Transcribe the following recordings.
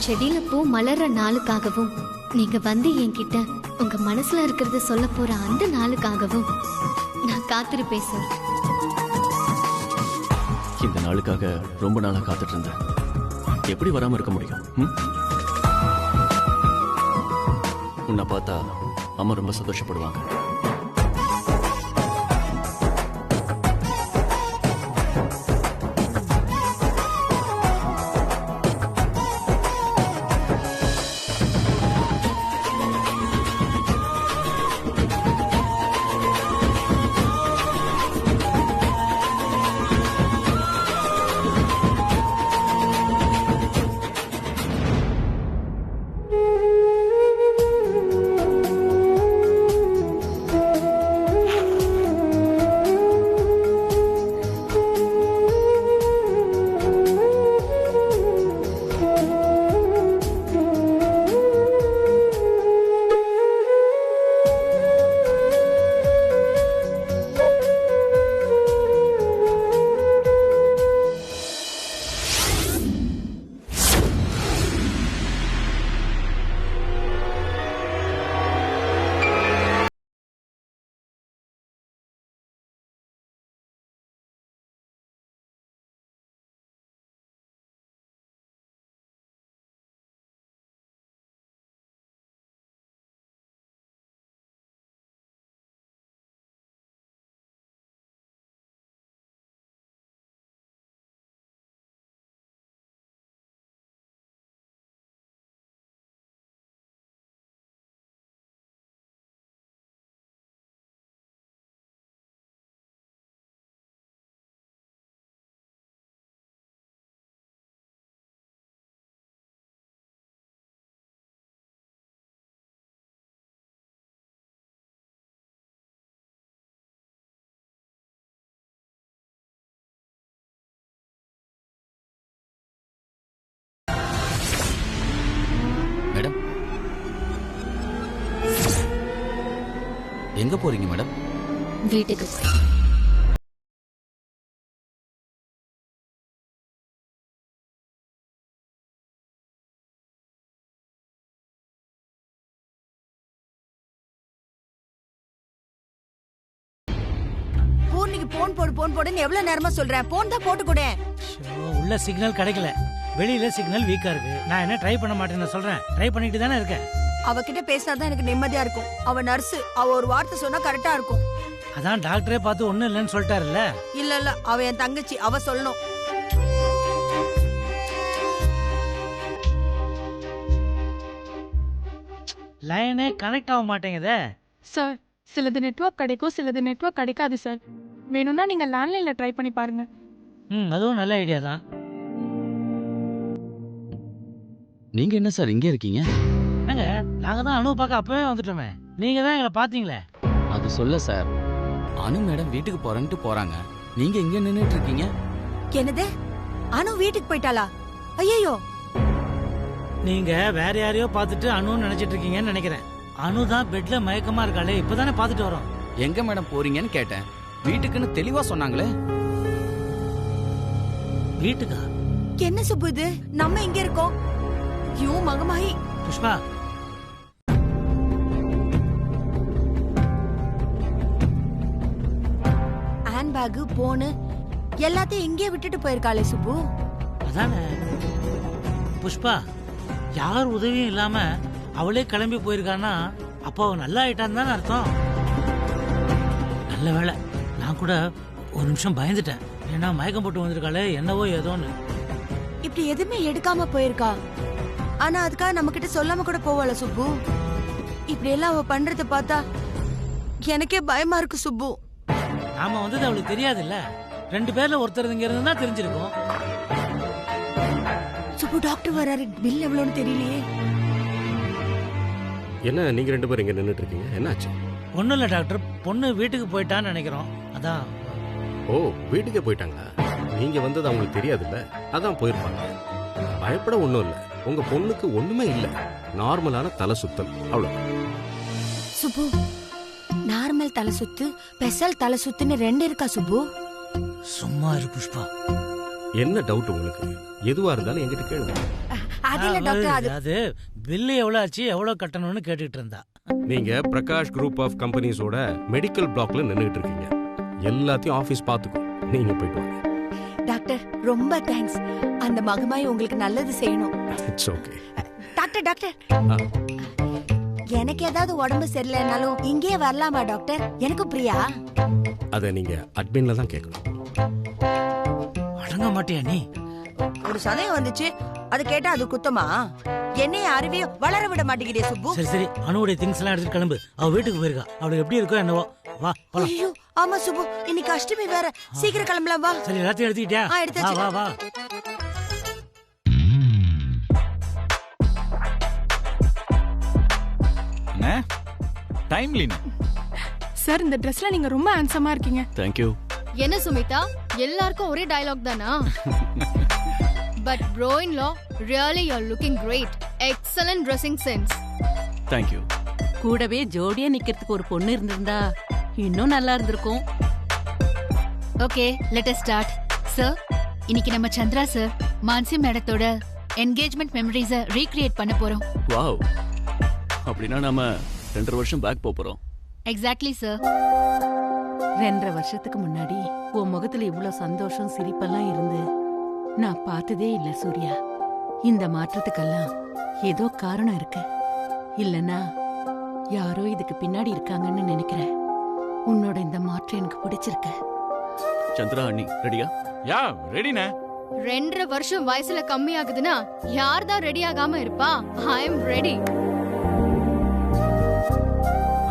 செடியில பூ மலர்ற நாளுக்காகவும் நீங்க வந்து என்கிட்ட உங்க மனசுல இருக்கிறத சொல்ல போற அந்த நாளுக்காகவும் நான் காத்திருப்பேன் சார். இந்த நாளுக்காக ரொம்ப நாளா காத்துட்டு இருந்தேன். எப்படி வராம இருக்க முடியும்? உன்னை பார்த்தா அம்மா ரொம்ப சந்தோஷப்படுவாங்க. மேடம், எங்க போறீங்க மேடம்? வீட்டுக்கு. பூர்ணிக்கு போன் போடுன்னு எவ்வளவு நேரமா சொல்றேன். போன் தான் போட்டு கூட. உள்ள சிக்னல் கிடைக்கல, வெளியில சிக்னல் வீக்கா இருக்கு. நான் என்ன ட்ரை பண்ண மாட்டேன்னு சொல்றேன்? ட்ரை பண்ணிட்டு தானே இருக்கேன். அவகிட்ட பேசினாதான் எனக்கு நிம்மதியா இருக்கும். அவ நர்ஸ், அவ ஒரு வார்த்தை சொன்னா கரெக்டா இருக்கும். அதான் டாக்டரே பார்த்து ஒண்ணும் இல்லைன்னு சொல்லிட்டாருல்ல. இல்ல அவ என் தங்கச்சி, அவ சொல்லணும். லைனே கனெக்ட் ஆக மாட்டேங்குதே சார். சிலது நெட்வொர்க் கிடைக்கும், சிலது நெட்வொர்க் கிடைக்காது சார். வேணும்னா நீங்க லேண்ட்லைன்ல ட்ரை பண்ணி பாருங்க. அதுவும் நல்ல ஐடியா தான். நீங்க என்ன சார் இங்கே இருக்கீங்க? என்னங்க, நாங்க தான் அனு பார்க்க அப்பவே வந்துட்டோமே. நீங்க தான் எங்களை பாத்தீங்களே. அது சொல்ல சார், அனு மேடம் வீட்டுக்கு போறேன்ட்டு போறாங்க. நீங்க இங்க நின்னுட்டு இருக்கீங்க. என்னது? அனு வீட்டுக்கு போயிட்டாளா? ஐயோ, நீங்க வேற யாரையோ பார்த்துட்டு அனுன்னு நினைச்சிட்டு இருக்கீங்கன்னு நினைக்கிறேன். அனு தான் பெட்ல மயக்கமா இருக்காளே, இப்பதானே பார்த்துட்டு வரோம். எங்க மேடம் போறீங்கன்னு கேட்டேன். வீட்டுக்குன்னு தெளிவா சொன்னாங்களே. வீட்டுக்கா? என்ன சுப்பு இது? நம்ம இங்க இருக்கோம். யூ மகமாயி. புஷ்பா, ஹேண்ட்பேக், போனு எல்லாத்தையும் இங்கே விட்டுட்டு போயிருக்காளே சுப்பு. அதானே புஷ்பா, யார் உதவியும் இல்லாம அவளே கிளம்பி போயிருக்கான்னா அப்போ அவ நல்லா ஆயிட்டான்னு தானே அர்த்தம். நல்ல வேளை, நான் கூட ஒரு நிமிஷம் பயந்துட்டேன். ஏன்னா மயக்கம் போட்டு வந்திருக்காளே, என்னவோ ஏதோன்னு. இப்படி எதுவுமே எடுக்காம போயிருக்கா. ஆனா அதுக்காக நம்ம கிட்ட சொல்லாம கூட போவாள சுப்பு. இப்படி எல்லாம் அவ பண்றத பார்த்தா எனக்கே பயமா இருக்கு சுப்பு. நாம வந்தது அவளுக்கு தெரியாது இல்ல. 2 பேர்ல ஒருத்தர் இங்க இருந்தா தெரிஞ்சிருக்கும். சுப்பு, டாக்டர் வராரு. பில் எவ்வளவுன்னு தெரியலையே. என்ன நீங்க 2 பேரும் இங்க நின்னுட்டு இருக்கீங்க? என்னாச்சு? ஒண்ணும் இல்ல டாக்டர், பொண்ணு வீட்டுக்கு போயிட்டான்னு நினைக்கிறோம். அதான். ஓ, வீட்டுக்கே போயிட்டாங்களா? நீங்க வந்தது அவங்களுக்கு தெரியாதுல்ல, அதான் போயிருப்பாங்க. பயப்பட ஒண்ணும் இல்ல. உங்க பொண்ணுக்கு ஒண்ணுமே இல்ல. நார்மலான தலை சுத்தல், அவ்வளவு. சுப்பு, நார்மல் தலை சுத்து, ஸ்பெஷல் தலை சுத்துன்னு 2 இருக்கா சுப்பு? சும்மா இரு புஷ்பா. என்ன டவுட் உங்களுக்கு? எதுவா இருந்தாலும் என்கிட்ட கேளுங்க. அது இல்ல டாக்டர், அது அது பில்லு எவ்வளவு ஆச்சு, எவ்வளவு கட்டணும்னு கேட்டுட்டு இருந்தா. நீங்க பிரகாஷ் குரூப் ஆஃப் கம்பெனிஸோட மெடிக்கல் பிளாக்ல நின்னுகிட்டு இருக்கீங்க. எல்லாத்தையும் ஆபீஸ் பாத்துக்கும். நீங்க போயிட்டு வாங்க. டாக்டர் ரொம்ப தேங்க்ஸ். அந்த மகமாய் உங்களுக்கு நல்லது செய்யணும். It's okay. டாக்டர் டாக்டர், எனக்கு ஏதாவது உடம்பு சரியில்லைனாலும் இங்கேயே வரலாமா டாக்டர்? எனக்கு பிரியா. அதை நீங்க அட்மின்ல தான் கேட்கணும். அடங்க மாட்டியா நீ? ஒரு சந்தேகம் வந்துச்சு, அது கேட்டா அது குத்தமா? என்னைய அறிவியோ வளர விட மாட்டேங்கிறே சுப்பு. சரி சரி, அனுவுடைய திங்ஸ் எல்லாம் எடுத்து கிளம்பு. அவ வீட்டுக்கு போயிருக்கா. அவளுக்கு எப்படி இருக்கோ என்னவோ. வா போலாம். ஐயோ ஆமா சுப்பு, இன்னைக்கு அஷ்டமி வேற. சீக்கிரம் கிளம்பலாம் வா. சரி, எல்லாத்தையும் எடுத்துக்கிட்டியா? வா எடுத்தாச்சு. வா வா. டைம்லினா சார், இந்த ட்ரெஸ்ல நீங்க ரொம்ப ஹேண்ட்ஸமா இருக்கீங்க. தேங்க்யூ. என்ன சுமிதா, எல்லாருக்கும் ஒரே டயலாக் தானா? But bro in law, really you're looking great. Excellent dressing sense. Thank you. கூடவே ஜோடியா நிக்கிறதுக்கு ஒரு பொண்ணு இருந்திருந்தா இன்னும் நல்லா இருந்திருக்கும். Okay, let us start. Sir, இன்னைக்கு நம்ம சந்திரா சார் மான்சி மேடத்தோட என்கேஜ்மெண்ட் மெமரிஸை ரீக்ரியேட் பண்ண போறோம். வாவ், அப்படின்னா நாம 2 வருஷம் பேக் போறோம். Exactly sir. 2.5 வருஷத்துக்கு முன்னாடி உன் முகத்துல இவ்வளவு சந்தோஷம் சிரிப்பெல்லாம் இருந்து நான் பார்த்ததே இல்ல சூர்யா. இந்த மாற்றத்துக்கெல்லாம் ஏதோ காரணம் இருக்கு. இல்லனா யாரோ இதுக்கு பின்னாடி இருக்காங்கன்னு நினைக்கிறேன். உன்னோட இந்த மாற்றம் எனக்கு பிடிச்சிருக்கு. சந்திரா அண்ணி ரெடியா? யா ரெடினே. 2.5 வருஷம் வயசுல கம்மி ஆகுதுன்னா யார் தான் ரெடி ஆகாம இருப்பா? I am ready.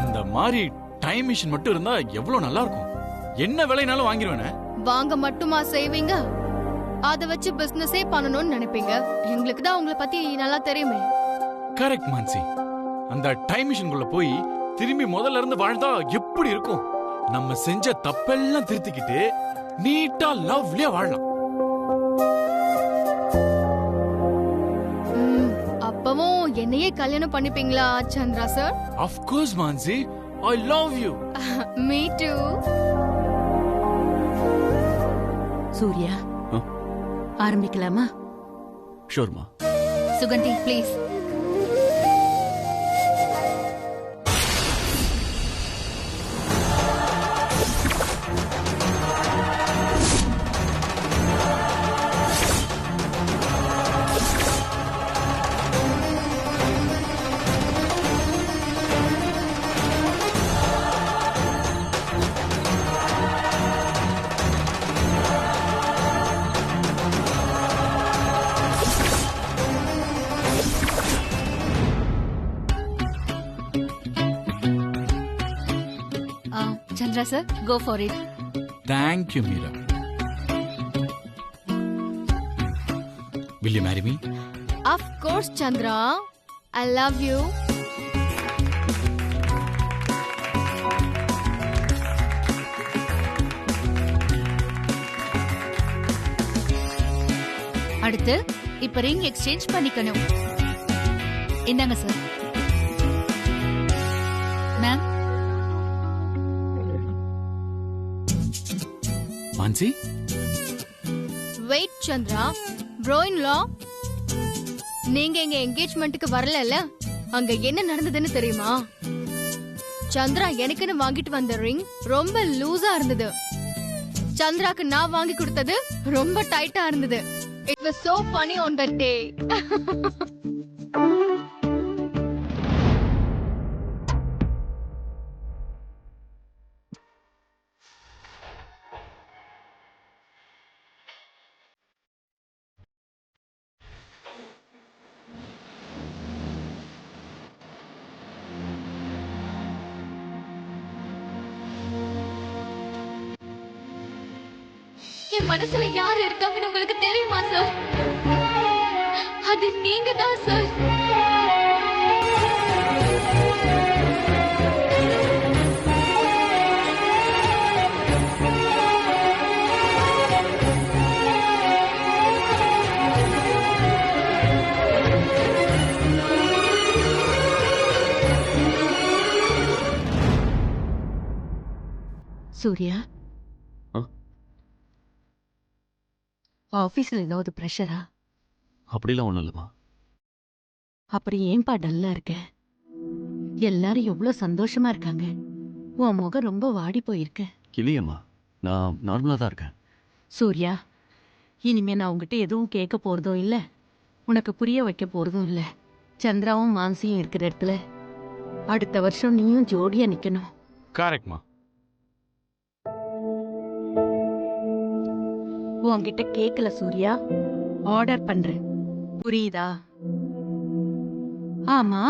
அந்த மாதிரி டைம் மிஷின் மட்டும் இருந்தா எவ்வளவு நல்லா இருக்கும். என்ன விலைனாலும் வாங்கிடுவேனே. வாங்க மட்டுமா செய்வீங்க? அத வச்சு பிசினஸே பண்ணணும்னு நினைப்பீங்க. எங்களுக்கு தான் உங்களை பத்தி நல்லா தெரியுமே. கரெக்ட் மான்சி. அந்த டைம் மிஷின்குள்ள போய் திரும்பி முதல்ல இருந்து வாழ்ந்தா எப்படி இருக்கும்? நம்ம செஞ்ச தப்பெல்லாம் திருத்திக்கிட்டு நீட்டா லவ்லியா வாழலாம். அப்பவும் என்னையே கல்யாணம் பண்ணிப்பீங்களா Chandra sir? Of course Mansi, I love you. Me too. Surya, ஆரம்பிக்கலாமா? ஷூர்மா. Suganthi please. Chandra sir, go for it. Thank you, Meera. Will you marry me? Of course, Chandra. I love you. அடுத்து இப்ப ரிங் எக்ஸ்சேஞ்ச் பண்ணிக்கணும். இந்தாங்க sir. Ma'am. Mansi? Wait, Chandra. Bro-in-law, நீங்க எங்க என்கேஜ்மெண்ட்டுக்கு வரலல்ல? அங்க என்ன நடந்ததுன்னு தெரியுமா? சந்திரா எனக்குன்னு வாங்கிட்டு வந்த ரிங் ரொம்ப லூசா இருந்தது. சந்திராக்கு நான் வாங்கி கொடுத்தது ரொம்ப டைட்டா இருந்தது. It was so funny on that day. என் மனசுல யார் இருக்காங்கன்னு உங்களுக்கு தெரியுமா சார்? அது நீங்க தான் சார். சூர்யா, ஆபீஸ்ல ஏதாவது பிரஷரா? அப்படிலாம் ஒண்ணும் இல்லைம்மா. அப்புறம் ஏன்பா டல்லா இருக்க? எல்லாரும் எவ்வளவு சந்தோஷமா இருக்காங்க. உன் முகம் ரொம்ப வாடி போயிருக்கு. இல்லையம்மா, நான் நார்மலாக தான் இருக்கேன். சூர்யா, இனிமே நான் உங்ககிட்ட எதுவும் கேட்க போறதும் இல்ல, உனக்கு புரிய வைக்க போறதும் இல்ல. சந்திராவும் மான்சியும் இருக்கிற இடத்துல அடுத்த வருஷம் நீயும் ஜோடியா நிக்கணும். கரெக்ட்மா. உன்கிட்ட கேட்கல சூர்யா, ஆர்டர் பண்றேன். புரியுதா? ஆமா,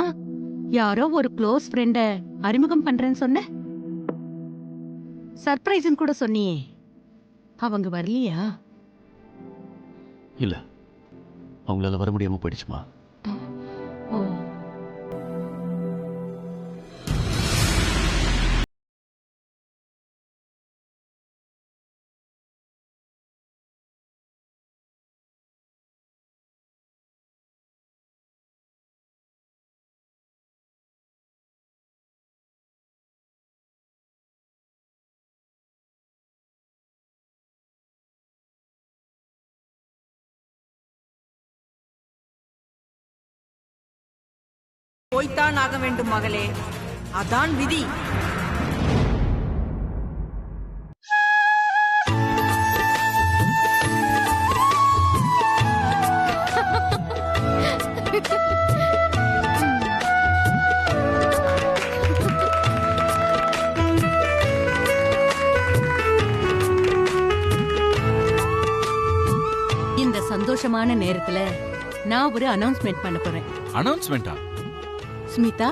யாரோ ஒரு க்ளோஸ் ஃப்ரெண்ட அறிமுகம் பண்றேன்னு சொன்ன. சர்ப்ரைஸ்னு கூட சொன்னியே, அவங்க வரலையா? இல்லை, அவங்களால வர முடியாமல் போயிடுச்சுமா. ஓ, போய்த்தான் ஆக வேண்டும் மகளே, அதான் விதி. இந்த சந்தோஷமான நேரத்துல நான் ஒரு அனௌன்ஸ்மெண்ட் பண்ண போறேன். அனௌன்ஸ்மெண்டா? ஸ்மிதா,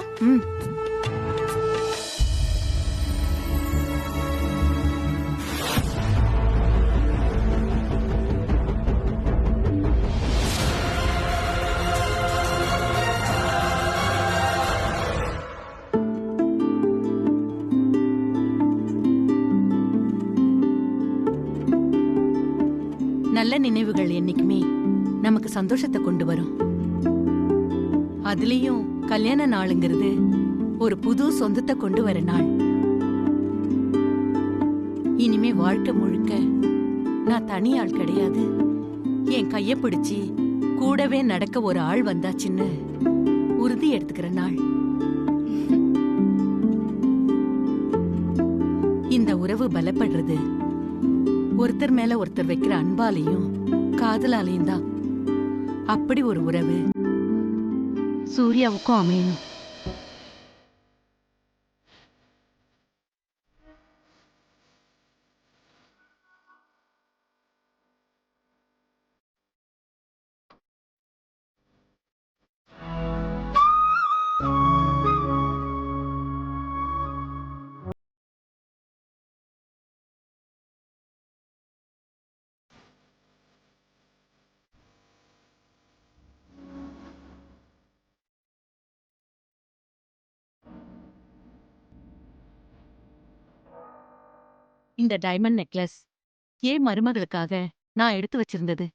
நல்ல நினைவுகள் என்னைக்குமே நமக்கு சந்தோஷத்தை கொண்டு வரும். அதுலயும் கல்யாண நாளுங்கிறது ஒரு புது சொந்தத்தை கொண்டு வர நாள். இனிமே வாழ்க்கை முழுக்க நான் தனி ஆள் கிடையாது, என் கைய பிடிச்சி கூடவே நடக்க ஒரு ஆள் வந்தாச்சுன்னு உறுதி எடுத்துக்கிற நாள். இந்த உறவு பலப்படுறது ஒருத்தர் மேல ஒருத்தர் வைக்கிற அன்பாலையும் காதலாலையும் தான். அப்படி ஒரு உறவு சூர்யாவுக்கும் அமையணும். இந்த டைமண்ட் நெக்லஸ் ஏன் மருமகளுக்காக நான் எடுத்து வச்சிருந்தது.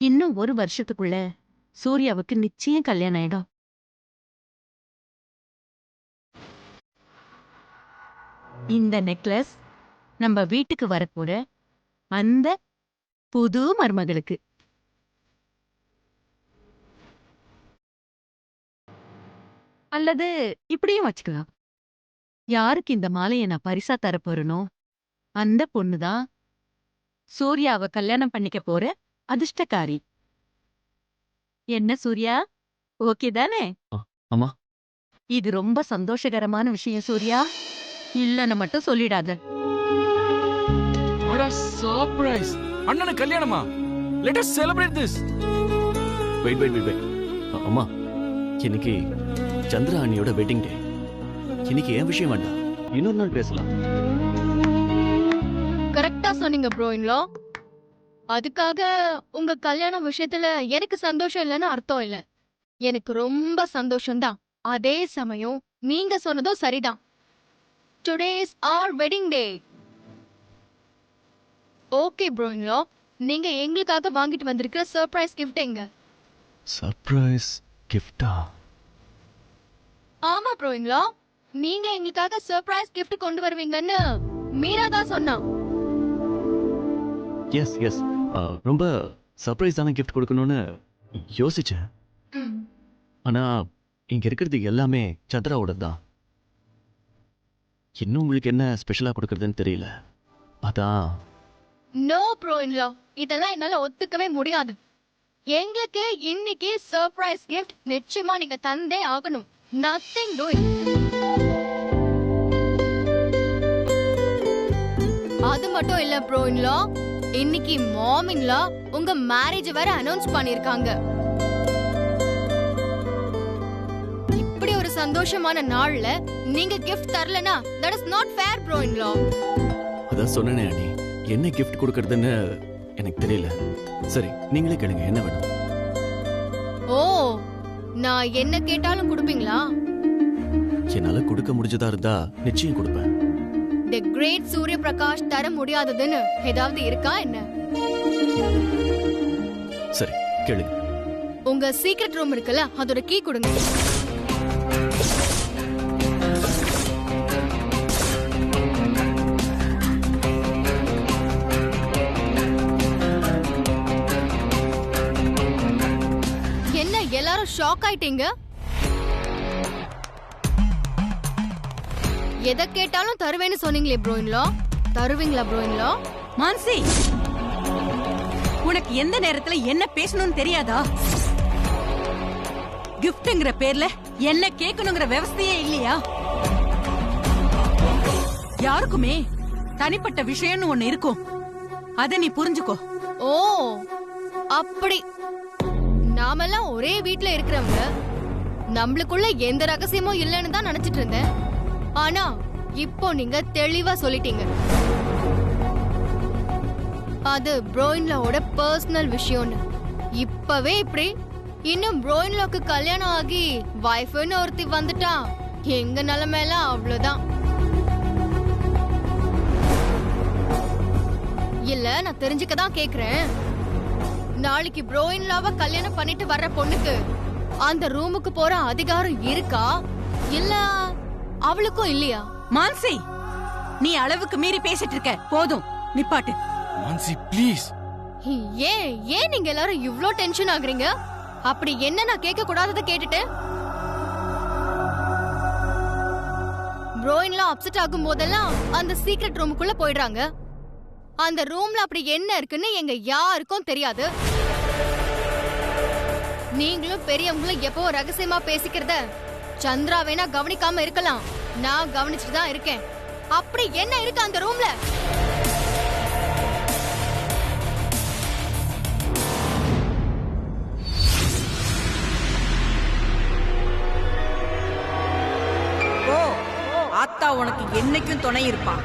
இன்னும் ஒரு வருஷத்துக்குள்ள சூர்யாவுக்கு நிச்சயம் கல்யாணம் ஆயிடும். இந்த நெக்லஸ் நம்ம வீட்டுக்கு வரப்போற அந்த புது மருமகளுக்கு. அல்லது இப்படியும் வச்சுக்கலாம், யாருக்கு இந்த மாலையை நான் பரிசா தரப்போறனோ அந்த பொண்ணுதான் சூர்யாவை கல்யாணம் பண்ணிக்க போற அதிர்ஷ்டக்காரி. என்ன சூர்யா, ஓகே தானே? ஆமா. இது ரொம்ப சந்தோஷகரமான விஷயம் சூர்யா, இல்லன்னு மட்டும் சொல்லிடாத. சர்ப்ரைஸ்! அண்ணனுக்கு கல்யாணமா? Let us celebrate this. Wait. அம்மா, இன்னைக்கு சந்திரா அண்ணியோட வெட்டிங் டே. இன்னைக்கு ஏன் விஷயம் வேண்டாம், இன்னொரு நாள் பேசலாம். கரெக்டா சொன்னீங்க ப்ரோ இன்லா. அதுக்காக உங்க கல்யாண விஷயத்துல எனக்கு சந்தோஷம் இல்லைன்னு அர்த்தம் இல்ல. எனக்கு ரொம்ப சந்தோஷம்தான். அதே சமயம் நீங்க சொன்னதும் சரிதான். Today is our wedding day. Okay bro in-law, நீங்க எங்களுக்காக வாங்கிட்டு வந்திருக்கிற சர்ப்ரைஸ் கிஃப்ட் எங்க? சர்ப்ரைஸ் கிஃப்டா? ஆமா ப்ரோ இன்லா, நீங்க எங்களுக்காக சர்ப்ரைஸ் கிஃப்ட் கொண்டு வருவீங்கன்னு மீரா தான் சொன்னா. எஸ் ரொம்ப சர்ப்ரைஸான கிஃப்ட் கொடுக்கணும்னு யோசிச்சேன். ஆனா இங்க இருக்கிறது எல்லாமே சந்திராவோட தான். இன்னும் உங்களுக்கு என்ன ஸ்பெஷலா கொடுக்கறதுன்னு தெரியல. அதான். நோ ப்ரோ இன்லா, இதெல்லாம் என்னால ஒத்துக்கவே முடியாது. எங்களுக்கு இன்னைக்கு சர்ப்ரைஸ் கிஃப்ட் நிச்சயமா நீங்க தந்தே ஆகணும். Nothing doing. அது மட்டும் இல்ல ப்ரோ இன்லா, இன்னைக்கு மாம் இன்லா உங்க மேரேஜ் வேற அனௌன்ஸ் பண்ணிருக்காங்க. இப்படி ஒரு சந்தோஷமான நாள்ல நீங்க gift தரலனா that is not fair bro in law. அதான் சொன்னேனே அண்ணி, என்ன கிஃப்ட் கொடுக்கறதுன்னு எனக்கு தெரியல. சரி நீங்களே கேளுங்க, என்ன வேணும்? ஓ, நான் என்ன கேட்டாலும் கொடுப்பீங்களா? என்னால கொடுக்க முடிஞ்சதா இருந்தா நிச்சயம் கொடுப்பேன். தி கிரேட் சூரிய பிரகாஷ் தர முடியாததுன்னு ஏதாவது இருக்கா என்ன? சரி கேளுங்க. உங்க சீக்ரெட் ரூம் இருக்குல்ல, அதோட கீ கொடுங்க. என்ன எல்லாரும் ஷாக் ஆயிட்டீங்க? எதை கேட்டாலும் தருவேன்னு சொன்னீங்களே ப்ரோ இன்லா, தருவீங்களா ப்ரோ இன்லா? மான்சி, உனக்கு எந்த நேரத்துல என்ன பேசணும்னு தெரியாதா? கிஃப்ட்ங்கிற பேர்ல என்ன கேட்கணுங்கிற விவசாயே இல்லையா? யாருக்குமே தனிப்பட்ட விஷயம்னு ஒண்ணு இருக்கும், அத நீ புரிஞ்சுக்கோ. ஓ அப்படி. நாமெல்லாம் ஒரே வீட்ல இருக்கிறவங்க, நம்மளுக்குள்ள எந்த ரகசியமும் இல்லைன்னு தான் நினைச்சிட்டு இருந்தேன். ஆனா இப்போ நீங்க தெளிவா சொல்லிட்டீங்க, அது ப்ரோயின்லாவோட பர்சனல் விஷயம்னு. இப்பவே இப்படி, இன்னும் ப்ரோயின்லாக்கு கல்யாணம் ஆகி வைஃப்னு ஒருத்தி வந்துட்டா எங்க நிலைமையெல்லாம் அவ்வளவுதான். இல்ல, நான் தெரிஞ்சுக்கதான் கேக்குறேன். நாளைக்கு ப்ரோயின்லாவ கல்யாணம் பண்ணிட்டு வர்ற பொண்ணுக்கு அந்த ரூமுக்கு போற அதிகாரம் இருக்கா இல்ல அவளுக்கும் இல்லையா? மான்சி, நீ அளவுக்கு மீறி பேசிட்டு இருக்க, போதும் நிப்பாட்டு. மான்சி ப்ளீஸ். ஏன் ஏன் நீங்க எல்லாரும் இவ்ளோ டென்ஷன் ஆகுறீங்க? அப்படி என்ன நான் கேட்க கூடாதத கேட்டுட்டு? ப்ரோயின்லாம் அப்செட் ஆகும் போதெல்லாம் அந்த சீக்ரெட் ரூமுக்குள்ள போயிடுறாங்க. அந்த ரூம்ல அப்படி என்ன இருக்குன்னு எங்க யாருக்கும் தெரியாது. நீங்களும் பெரியவங்களும் எப்போ ரகசியமா பேசிக்கிறத சந்திரா வேணா கவனிக்காம இருக்கலாம், நான் கவனிச்சுட்டு தான் இருக்கேன். அப்படி என்ன இருக்கு அந்த ரூம்ல? ஓ, ஆத்தா உனக்கு என்னைக்கும் துணை இருப்பான்.